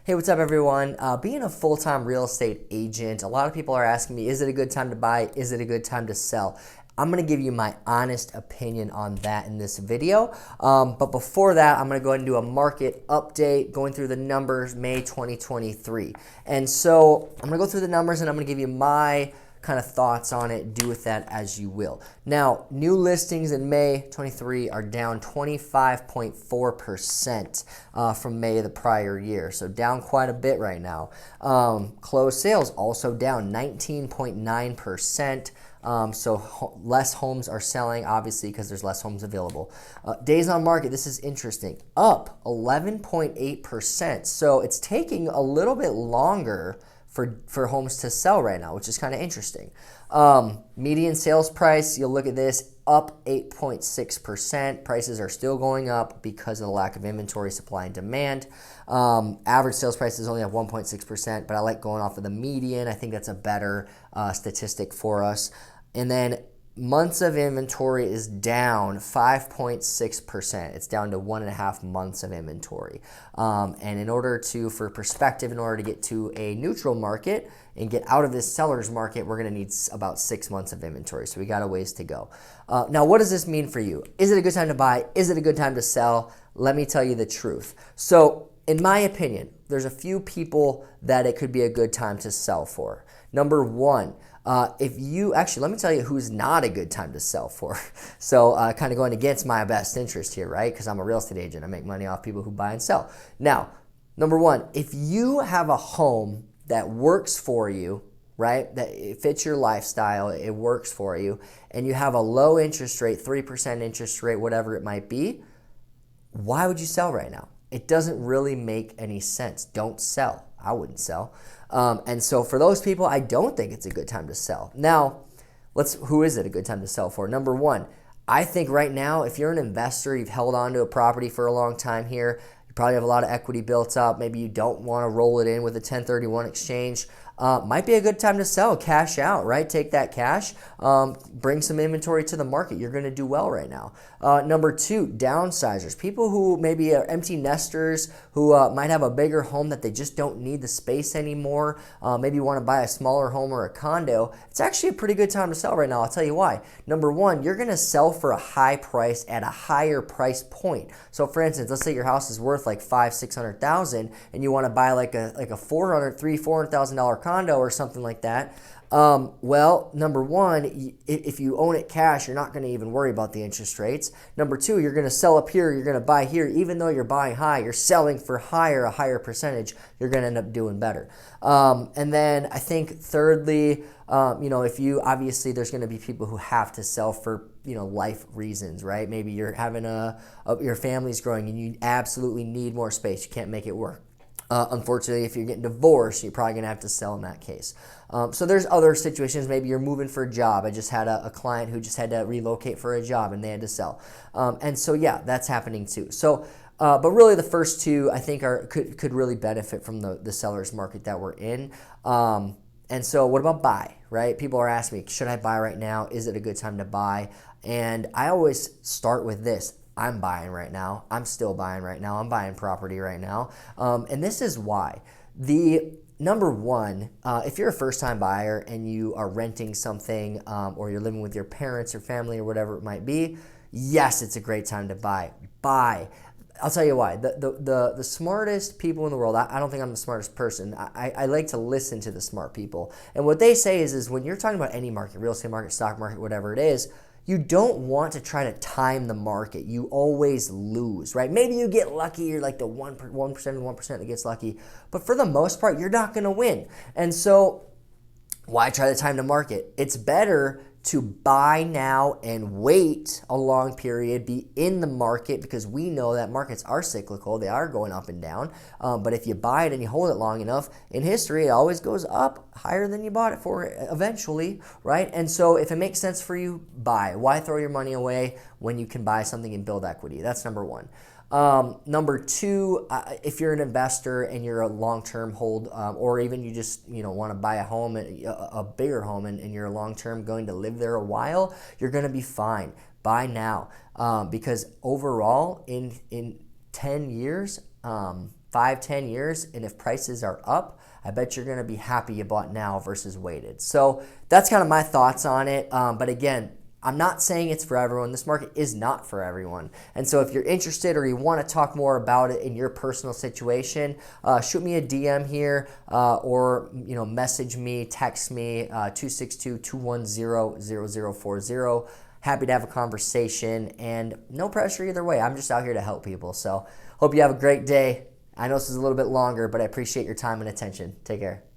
Hey, what's up, everyone? Being a full-time real estate agent, a lot of people are asking me, is it a good time to buy? Is it a good time to sell? I'm going to give you my honest opinion on that in this video. But before that, I'm going to go ahead and do a market update, going through the numbers, May 2023. And so I'm going to go through the numbers and I'm going to give you my kind of thoughts on it. Do with that as you will. Now, new listings in May 23 are down 25.4% from May of the prior year. So down quite a bit right now. Closed sales also down 19.9%. Less homes are selling, obviously, because there's less homes available. Days on market, this is interesting, up 11.8%. So it's taking a little bit longer for homes to sell right now, which is kind of interesting. Median sales price, you'll look at this, up 8.6%. Prices are still going up because of the lack of inventory, supply, and demand. Average sales price is only at 1.6%, but I like going off of the median. I think that's a better statistic for us. And then months of inventory is down 5.6%. It's down to 1.5 months of inventory. And for perspective, in order to get to a neutral market and get out of this seller's market, we're going to need about 6 months of inventory. So we got a ways to go. Now, what does this mean for you? Is it a good time to buy? Is it a good time to sell? Let me tell you the truth. So in my opinion, there's a few people that it could be a good time to sell for. Number one, let me tell you who's not a good time to sell for. So kind of going against my best interest here, right? Because I'm a real estate agent. I make money off people who buy and sell. Now, number one, if you have a home that works for you, right, that it fits your lifestyle, it works for you, and you have a low interest rate, 3% interest rate, whatever it might be, why would you sell right now? It doesn't really make any sense. Don't sell. I wouldn't sell. And so for those people, I don't think it's a good time to sell. Now, who is it a good time to sell for? Number one, I think right now, if you're an investor, you've held on to a property for a long time here, you probably have a lot of equity built up. Maybe you don't want to roll it in with a 1031 exchange. Might be a good time to sell, cash out, right? Take that cash, bring some inventory to the market. You're going to do well right now. Number two, downsizers. People who maybe are empty nesters, who might have a bigger home that they just don't need the space anymore. Maybe you want to buy a smaller home or a condo. It's actually a pretty good time to sell right now. I'll tell you why. Number one, you're going to sell for a high price at a higher price point. So for instance, let's say your house is worth like $500,000-$600,000 and you want to buy like a $400,000 condo or something like that. Well, number one, if you own it cash, you're not going to even worry about the interest rates. Number two, you're going to sell up here, you're going to buy here. Even though you're buying high, you're selling for a higher percentage, you're going to end up doing better. And then I think thirdly, obviously there's going to be people who have to sell for, life reasons, right? Maybe you're having your family's growing and you absolutely need more space. You can't make it work. Unfortunately, if you're getting divorced, you're probably going to have to sell in that case. So there's other situations. Maybe you're moving for a job. I just had a client who just had to relocate for a job and they had to sell. And so, yeah, that's happening too. So, but really the first two, I think, could really benefit from the seller's market that we're in. And so what about buy, right? People are asking me, should I buy right now? Is it a good time to buy? And I always start with this. I'm buying right now. I'm still buying right now. I'm buying property right now. And this is why. Number one, if you're a first-time buyer and you are renting something or you're living with your parents or family or whatever it might be, yes, it's a great time to buy. Buy. I'll tell you why. The smartest people in the world, I don't think I'm the smartest person. I like to listen to the smart people. And what they say is when you're talking about any market, real estate market, stock market, whatever it is, you don't want to try to time the market. You always lose, right? Maybe you get lucky. You're like the 1% and 1% that gets lucky. But for the most part, you're not going to win. And so why try to time the market? It's better to buy now and wait a long period, be in the market, because we know that markets are cyclical. They are going up and down. But if you buy it and you hold it long enough, in history, it always goes up higher than you bought it for eventually, right? And so if it makes sense for you, buy. Why throw your money away when you can buy something and build equity? That's number one. Number two, if you're an investor and you're a long-term hold, or even you just want to buy a home, a bigger home, and you're long-term going to live there a while, you're going to be fine. Buy now, because overall in 10 years, 5-10 years, and if prices are up, I bet you're going to be happy you bought now versus waited. So that's kind of my thoughts on it. But again, I'm not saying it's for everyone. This market is not for everyone. And so if you're interested or you want to talk more about it in your personal situation, shoot me a DM here or message me, text me 262-210-0040. Happy to have a conversation, and no pressure either way. I'm just out here to help people. So hope you have a great day. I know this is a little bit longer, but I appreciate your time and attention. Take care.